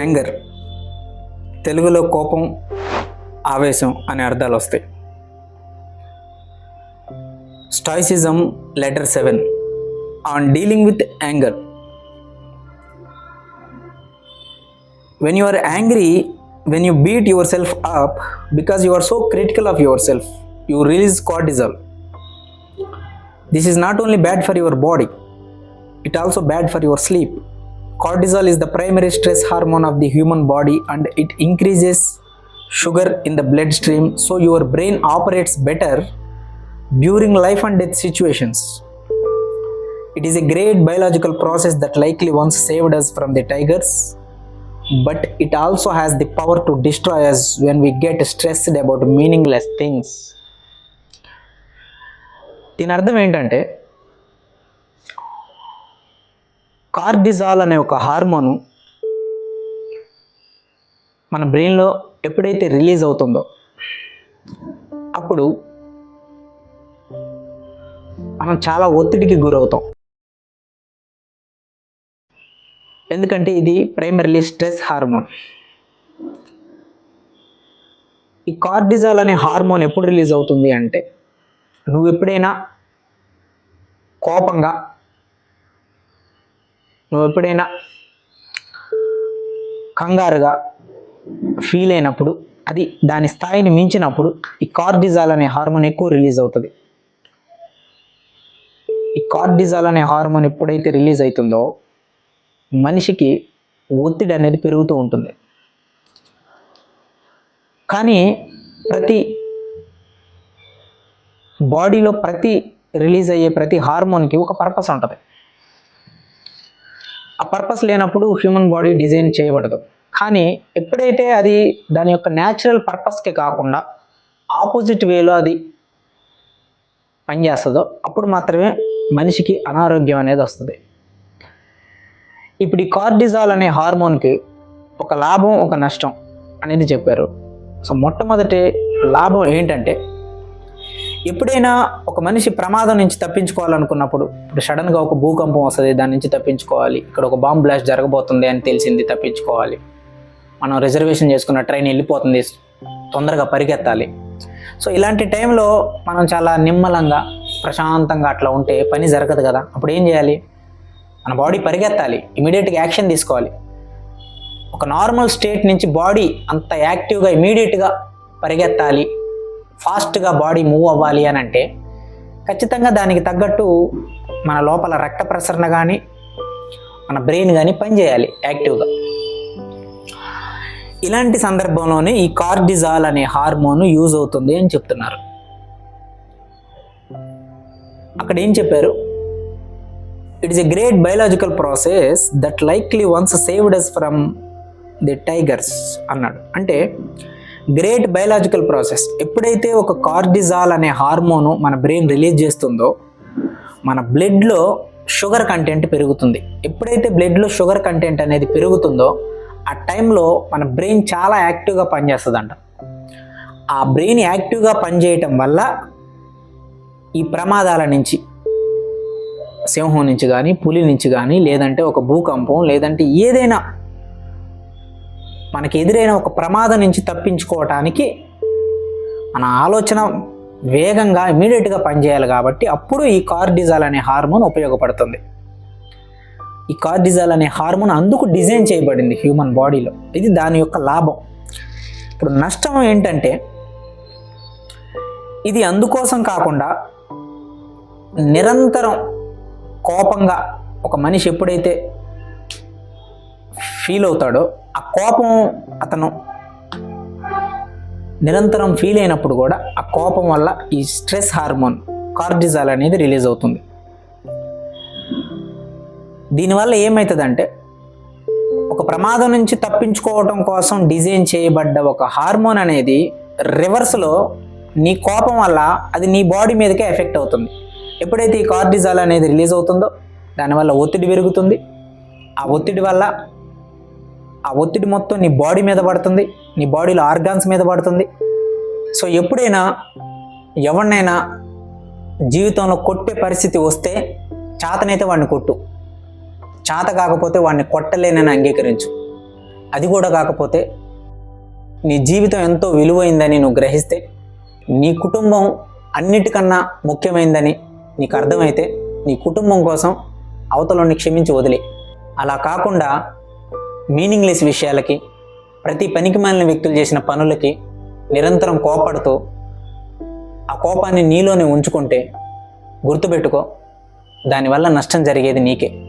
Anger, తెలుగులో కోపం, ఆవేశం అనే అర్థాలు వస్తాయి. Stoicism letter 7 on dealing with anger. When you are angry, when you beat yourself up because you are so critical of yourself, you release cortisol. This is not only bad for your body, it also bad for your sleep. Cortisol is the primary stress hormone of the human body and it increases sugar in the bloodstream, so your brain operates better during life and death situations. It is a great biological process that likely once saved us from the tigers, but it also has the power to destroy us when we get stressed about meaningless things. దీని అర్థం ఏంటంటే, cortisol అనే ఒక hormone మన బ్రెయిన్లో ఎప్పుడైతే release అవుతుందో అప్పుడు మనం చాలా ఒత్తిడికి గురవుతాం. ఎందుకంటే ఇది ప్రైమరీలీ స్ట్రెస్ హార్మోన్. ఈ కార్టిజాల్ అనే హార్మోన్ ఎప్పుడు రిలీజ్ అవుతుంది అంటే, నువ్వు ఎప్పుడైనా కోపంగా, నువ్వు ఎప్పుడైనా కంగారుగా ఫీల్ అయినప్పుడు, అది దాని స్థాయిని మించినప్పుడు ఈ కార్టిజాల్ అనే హార్మోన్ ఎక్కువ రిలీజ్ అవుతుంది. ఈ కార్టిజాల్ అనే హార్మోన్ ఎప్పుడైతే రిలీజ్ అవుతుందో మనిషికి ఒత్తిడి అనేది పెరుగుతూ ఉంటుంది. కానీ బాడీలో రిలీజ్ అయ్యే ప్రతి హార్మోన్కి ఒక పర్పస్ ఉంటుంది. ఆ పర్పస్ లేనప్పుడు హ్యూమన్ బాడీ డిజైన్ చేయబడదు. కానీ ఎప్పుడైతే అది దాని యొక్క న్యాచురల్ పర్పస్కి కాకుండా ఆపోజిట్ వేలో అది పనిచేస్తుందో అప్పుడు మాత్రమే మనిషికి అనారోగ్యం అనేది వస్తుంది. ఇప్పుడు ఈ కార్టిజాల్ అనే హార్మోన్కి ఒక లాభం, ఒక నష్టం అనేది చెప్పారు. సో మొట్టమొదటి లాభం ఏంటంటే, ఎప్పుడైనా ఒక మనిషి ప్రమాదం నుంచి తప్పించుకోవాలనుకున్నప్పుడు, ఇప్పుడు సడన్గా ఒక భూకంపం వస్తుంది, దాని నుంచి తప్పించుకోవాలి, ఇక్కడ ఒక బాంబ్ బ్లాస్ట్ జరగబోతుంది అని తెలిసింది, తప్పించుకోవాలి, మనం రిజర్వేషన్ చేసుకున్న ట్రైన్ వెళ్ళిపోతుంది, తొందరగా పరిగెత్తాలి. సో ఇలాంటి టైంలో మనం చాలా నిమ్మలంగా ప్రశాంతంగా అట్లా ఉంటే పని జరగదు కదా. అప్పుడు ఏం చేయాలి? మన బాడీ పరిగెత్తాలి, ఇమీడియట్గా యాక్షన్ తీసుకోవాలి. ఒక నార్మల్ స్టేట్ నుంచి బాడీ అంత యాక్టివ్గా ఇమీడియట్గా పరిగెత్తాలి, ఫాస్ట్గా బాడీ మూవ్ అవ్వాలి అని అంటే ఖచ్చితంగా దానికి తగ్గట్టు మన లోపల రక్త ప్రసరణ కానీ మన బ్రెయిన్ కానీ పనిచేయాలి యాక్టివ్గా. ఇలాంటి సందర్భంలోనే ఈ కార్టిజాల్ అనే హార్మోన్ యూజ్ అవుతుంది అని చెప్తున్నారు. అక్కడ ఏం చెప్పారు? It is a great biological process that likely once saved us from the tigers అన్నాడు. అంటే గ్రేట్ బయలాజికల్ ప్రాసెస్. ఎప్పుడైతే ఒక కార్టిజాల్ అనే హార్మోను మన బ్రెయిన్ రిలీజ్ చేస్తుందో మన బ్లడ్లో షుగర్ కంటెంట్ పెరుగుతుంది. ఎప్పుడైతే బ్లడ్లో షుగర్ కంటెంట్ అనేది పెరుగుతుందో ఆ టైంలో మన బ్రెయిన్ చాలా యాక్టివ్గా పనిచేస్తుందంట. ఆ బ్రెయిన్ యాక్టివ్గా పనిచేయటం వల్ల ఈ ప్రమాదాల నుంచి, సింహం నుంచి కానీ, పులి నుంచి కానీ, లేదంటే ఒక భూకంపం, లేదంటే ఏదైనా మనకి ఎదురైన ఒక ప్రమాదం నుంచి తప్పించుకోవటానికి మన ఆలోచన వేగంగా ఇమీడియట్గా పనిచేయాలి. కాబట్టి అప్పుడు ఈ కార్టిజాల్ అనే హార్మోన్ ఉపయోగపడుతుంది. ఈ కార్టిజాల్ అనే హార్మోన్ అందుకు డిజైన్ చేయబడింది హ్యూమన్ బాడీలో. ఇది దాని యొక్క లాభం. ఇప్పుడు నష్టం ఏంటంటే, ఇది అందుకోసం కాకుండా నిరంతరం కోపంగా ఒక మనిషి ఎప్పుడైతే ఫీల్ అవుతాడో ఆ కోపం అతను నిరంతరం ఫీల్ అయినప్పుడు కూడా ఆ కోపం వల్ల ఈ స్ట్రెస్ హార్మోన్ కార్టిజాల్ అనేది రిలీజ్ అవుతుంది. దీనివల్ల ఏమవుతుందంటే, ఒక ప్రమాదం నుంచి తప్పించుకోవటం కోసం డిజైన్ చేయబడ్డ ఒక హార్మోన్ అనేది రివర్స్లో నీ కోపం వల్ల అది నీ బాడీ మీదకే ఎఫెక్ట్ అవుతుంది. ఎప్పుడైతే ఈ కార్టిజాల్ అనేది రిలీజ్ అవుతుందో దానివల్ల ఒత్తిడి పెరుగుతుంది. ఆ ఒత్తిడి మొత్తం నీ బాడీ మీద పడుతుంది, నీ బాడీలో ఆర్గాన్స్ మీద పడుతుంది. సో ఎప్పుడైనా ఎవరినైనా జీవితంలో కొట్టే పరిస్థితి వస్తే చేతనైతే వాడిని కొట్టు, చేత కాకపోతే వాడిని కొట్టలేనని అంగీకరించు. అది కూడా కాకపోతే నీ జీవితం ఎంతో విలువైందని నువ్వు గ్రహిస్తే, నీ కుటుంబం అన్నిటికన్నా ముఖ్యమైందని నీకు అర్థమైతే, నీ కుటుంబం కోసం అవతలని క్షమించి వదిలే. అలా కాకుండా మీనింగ్లెస్ విషయాలకి, ప్రతి పనికిమాలిన వ్యక్తులు చేసిన పనులకి నిరంతరం కోపడుతూ ఆ కోపాన్ని నీలోనే ఉంచుకుంటే గుర్తుపెట్టుకో, దానివల్ల నష్టం జరిగేది నీకే.